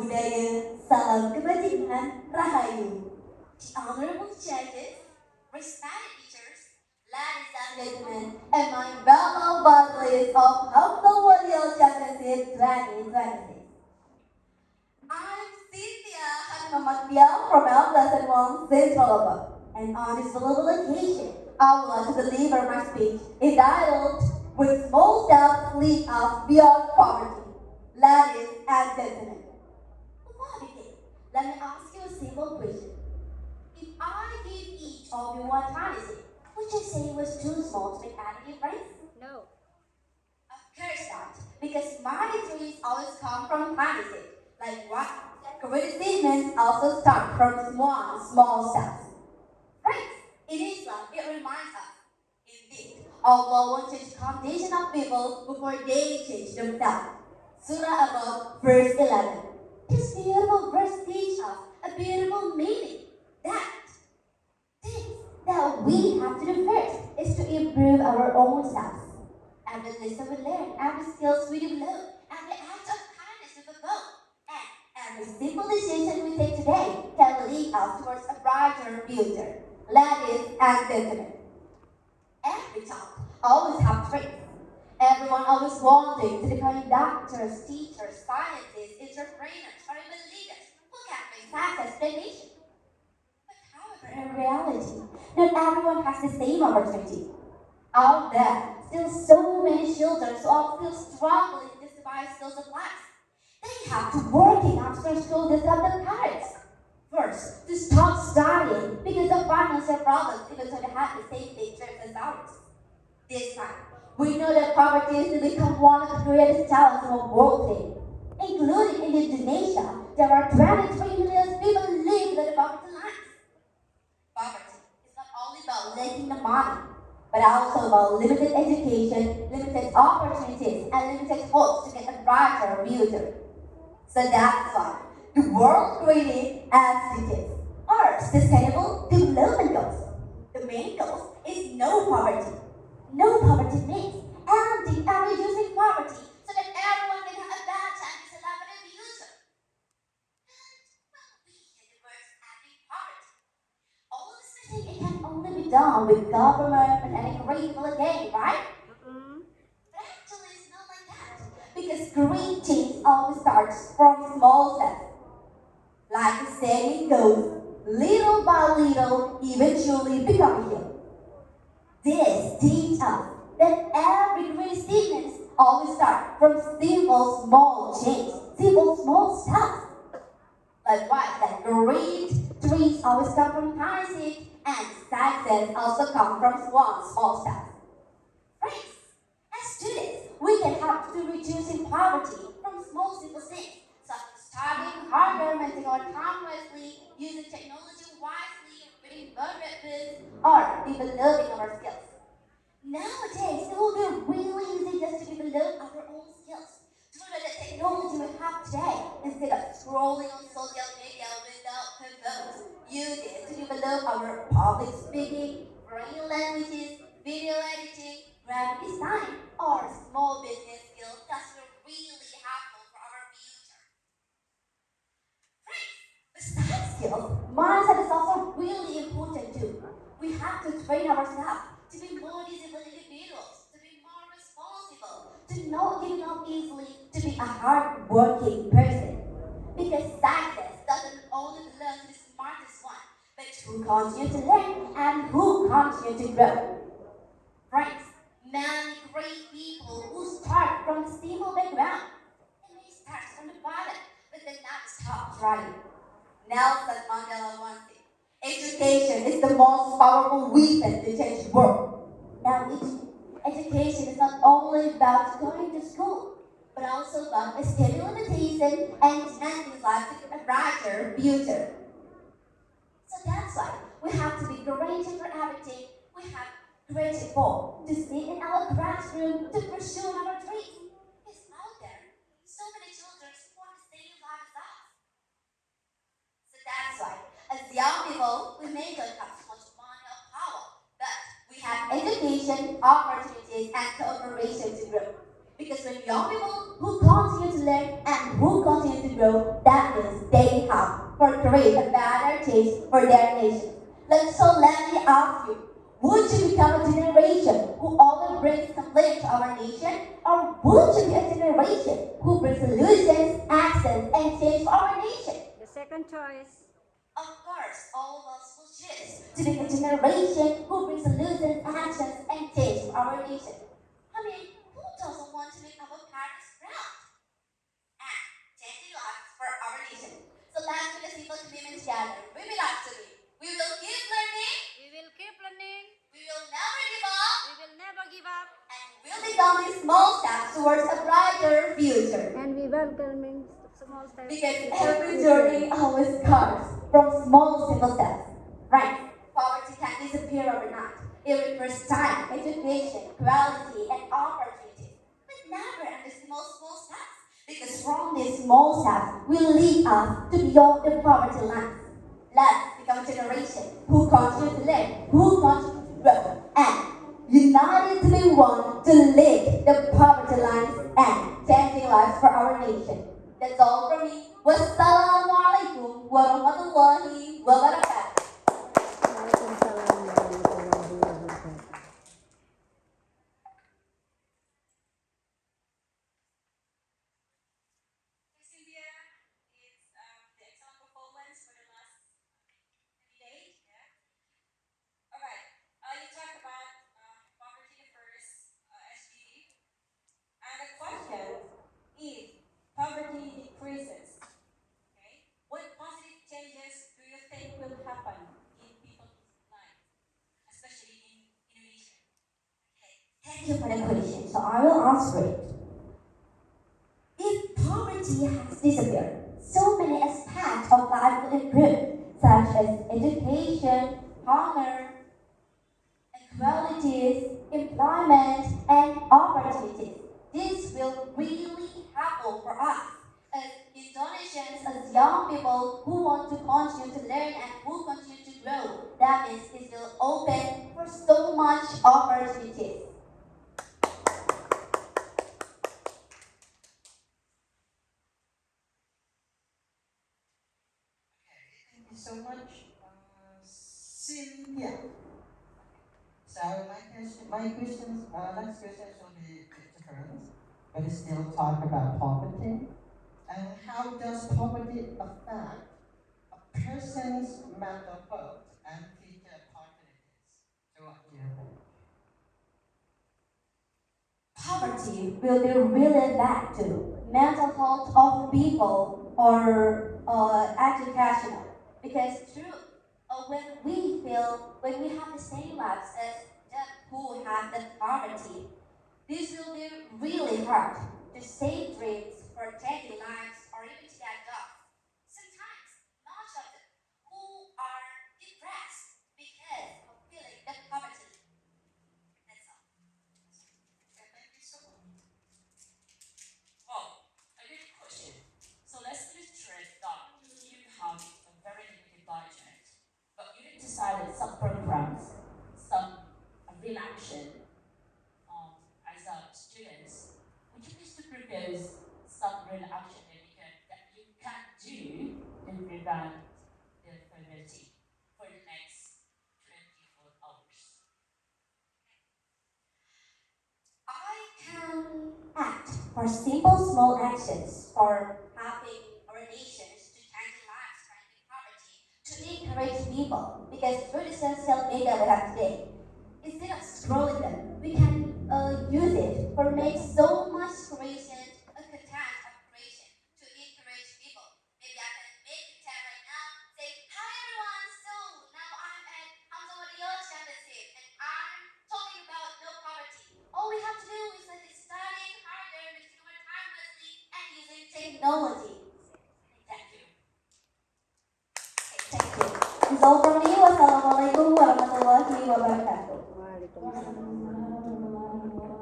budaya, salam kebajikan, rahayu. The honorable judges, respected teachers, ladies and gentlemen, and my fellow bodies of Hamzanwadi Championship 2026. I'm Cynthia Hanmamatya from L+1 Central Local, and on this valuable occasion, I would like to deliver my speech entitled "With Small Steps Lead Us Beyond Poverty." Ladies and gentlemen, before I begin, let me ask you a simple question. If I give each of you one tiny seed, would you say it was too small to make any difference? No. Of course not, because mighty trees always come from tiny seed. Like what? Great achievements also start from small steps. Right? In Islam, it reminds us, indeed, Allah wants to change condition of people before they change themselves. Surah about verse 11. This beautiful verse teaches us a beautiful meaning. That things that we have to do first is to improve our own selves. Every lesson we learn, every skills we develop, every act of kindness we fulfill, and every simple decision we take today can lead us towards a brighter future. Ladies and gentlemen, every child always have dreams. Everyone always wanting to become doctors, teachers, scientists, entrepreneurs, or even leaders who can bring success to the nation. But however, in reality, not everyone has the same opportunity. Out there, still so many children who are still struggling just to buy skills of life. They have to working after school to help their parents. First, to stop studying because of financial problems, even though they have the same nature as ours. This time, we know that poverty is to become one of the greatest challenges of the world today. Including in Indonesia, there are 23 million people living in the poverty line. Poverty is not only about lacking the money, but also about limited education, limited opportunities, and limited hopes to get a brighter future. So that's why the world created SDGs, or Sustainable Development Goals. The main goal is no poverty. No poverty means ending and reducing poverty so that everyone can have a better chance to live in the future. And we can reverse ending poverty. All this thing it can only be done with government and any great people again, right? But actually, it's not like that. Because great change always starts from small steps. Like the saying goes, little by little, eventually become a hill. This teaches us that every great achievement always starts from simple small change, simple small steps. Like what? Like great trees always come from tiny seeds, and success also come from one small step. Friends, as students, we can help to reducing poverty from small simple things, such as studying harder, managing our time wisely, using technology wisely, reading books, or developing our skills. Nowadays, it will be really easy just to develop our own skills through the technology we have today. Instead of scrolling on social media without purpose, use it to develop our public speaking, brain languages, video editing, graphic design, or small business skills that will really helpful for our future. Besides skills, mindset is also really important too. We have to train ourselves to be more disciplined individuals, to be more responsible, to not give up easily, to be a hard-working person. Because success doesn't only belong to the smartest one, but who continue to learn and who continue to grow. Friends, many great people who start from a simple background. They may start from the bottom, but they not stop trying. Nelson Mandela once said, education is the most powerful weapon to change the world. Now, education is not only about going to school, but also about escaping limitation and changing life to a brighter future. So that's why we have to be grateful for everything we have grateful to sit in our classroom to pursue our dreams. It's out there. So many children want the same life as us. So that's why, as young people, we may not have so much money or power, but we have education, opportunities, and cooperation to grow. Because when young people who continue to learn and who continue to grow, that means they have for create a better taste for their nation. So let me ask you, would you become a generation who always brings complaint to our nation? Or would you be a generation who brings solutions, accents, and change for our nation? The second choice. Of course, all of us will choose to be a generation who brings solutions, actions, and change for our nation. I mean, who doesn't want to make our parents proud? And changing lives for our nation. So let's make a simple commitment together. Repeat after me. We will keep learning. We will keep learning. We will never give up. We will never give up. And we'll be taking small steps towards a brighter future. And we welcoming small steps. Because every journey always starts from small, simple steps. Right? Poverty can disappear overnight. It requires time, education, quality, and opportunities. But never underestimate small steps. Because from these small steps will lead us to beyond the poverty lines. Let's become a generation who continue to learn, who continue to grow, and united to be one to lift the poverty lines and changing lives for our nation. That's all from me. Wassalamualaikum warahmatullahi wabarakatuh. Waalaikumsalam warahmatullahi wabarakatuh. Cynthia, it's the excellent performance for the last debate. Yeah. All right. You talked about poverty the first SG, and the question is poverty decreases. Okay. What positive changes do you think will happen in people's lives, especially in Indonesia? Thank you for the question. So I will answer it. If poverty has disappeared, so many aspects of life will improve, such as education, hunger, equalities, employment, and opportunities. This will really happen for us as Indonesians, as young people who want to continue to learn and who continue to grow. That means it will open for so much opportunities. Thank you so much, Cynthia. So next question will be different, but it still talk about poverty. And how does poverty affect a person's mental health and future opportunities? So what do you think? Poverty will be really bad to mental health of people or educational. Because true, when we have the same lives as them who have the poverty, this will be really hard to save dreams for changing lives or even to get jobs. Sometimes, much of them who are depressed because of feeling the poverty. That's all. Okay, thank you so much. Well, a good question. So let's illustrate that you have a very limited budget, but you decided some programs, some real action as a students. Would you please to propose some real action that you can do to prevent the poverty for the next 24 hours? I can act for simple small actions for helping our nations to change lives fighting poverty, to encourage people. Because through the social media we have today, instead of scrolling them, we can use it for make so much creation, a content of creation to encourage people. Maybe I can make content right now, say, hi everyone, so now I'm at Hamzanwadi Championship and I'm talking about no poverty. All we have to do is like studying harder, making our time wisely, and using technology. Thank you. Okay, thank you. It's all from me. Wassalamualaikum warahmatullahi wabarakatuh.